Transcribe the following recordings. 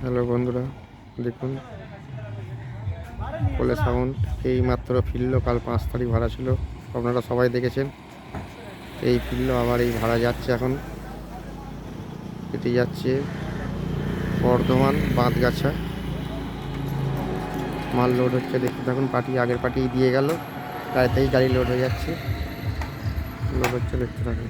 Hello বন্ধুরা, দেখুন কোলে সাউন্ড এই মাত্র ফিরল। কাল 5 তারিখ ভাড়া ছিল, আপনারা সবাই দেখেছেন। এই ফিরল, আবার এই ভাড়া যাচ্ছে। এখন এটি যাচ্ছে বর্ধমান বাঁধগাছা। মাল লোড হচ্ছে, দেখতে থাকুন। পার্টি আগের পার্টি দিয়ে গেল, গাড়িতেই গাড়ি লোড হয়ে যাচ্ছে, লোড হচ্ছে, দেখতে থাকুন।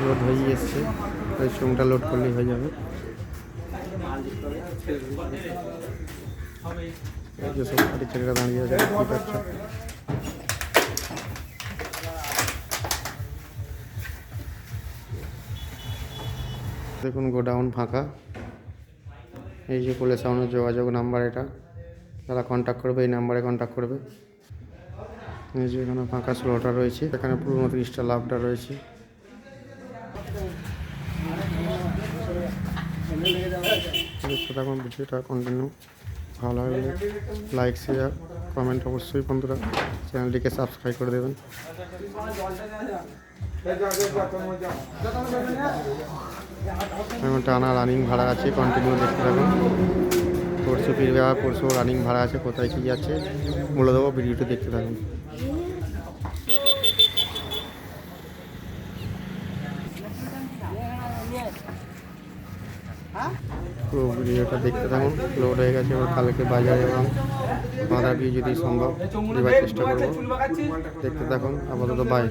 লোড হয়ে এসছে, ওই চুমটা লোড করলেই হয়ে যাবে। এই যে সব গাড়ি ছেলেরা দাঁড়িয়ে আছে, দেখুন গোডাউন ফাঁকা। এই যে কোলে সাউন্ডের যোগাযোগ নাম্বার, এটা যারা কন্ট্যাক্ট করবে এই নাম্বারে কন্ট্যাক্ট করবে। এই যে এখানে ফাঁকা 16টা রয়েছে, এখানে পুরো 29টা লাভটা রয়েছে। দেখতে থাকুন ভিডিওটা কন্টিনিউ। ভালো লাগলে লাইক, শেয়ার, কমেন্ট অবশ্যই বন্ধুরা। চ্যানেলটিকে সাবস্ক্রাইব করে দেবেন। টানা রানিং ভাড়া আছে, কন্টিনিউ দেখতে থাকুন। পরশু ফিরবে, আর পরশু রানিং ভাড়া আছে। কোথায় কী যাচ্ছে বলে দেবো, ভিডিওটি দেখতে থাকুন। পুরো ভিডিওটা দেখতে থাকুন। লোড হয়ে গেছে, এবার কালকে বাজার এবং বাঁধাবি যদি সম্ভব দেওয়ার চেষ্টা করবো। দেখতে থাকুন। আপাতত বাই।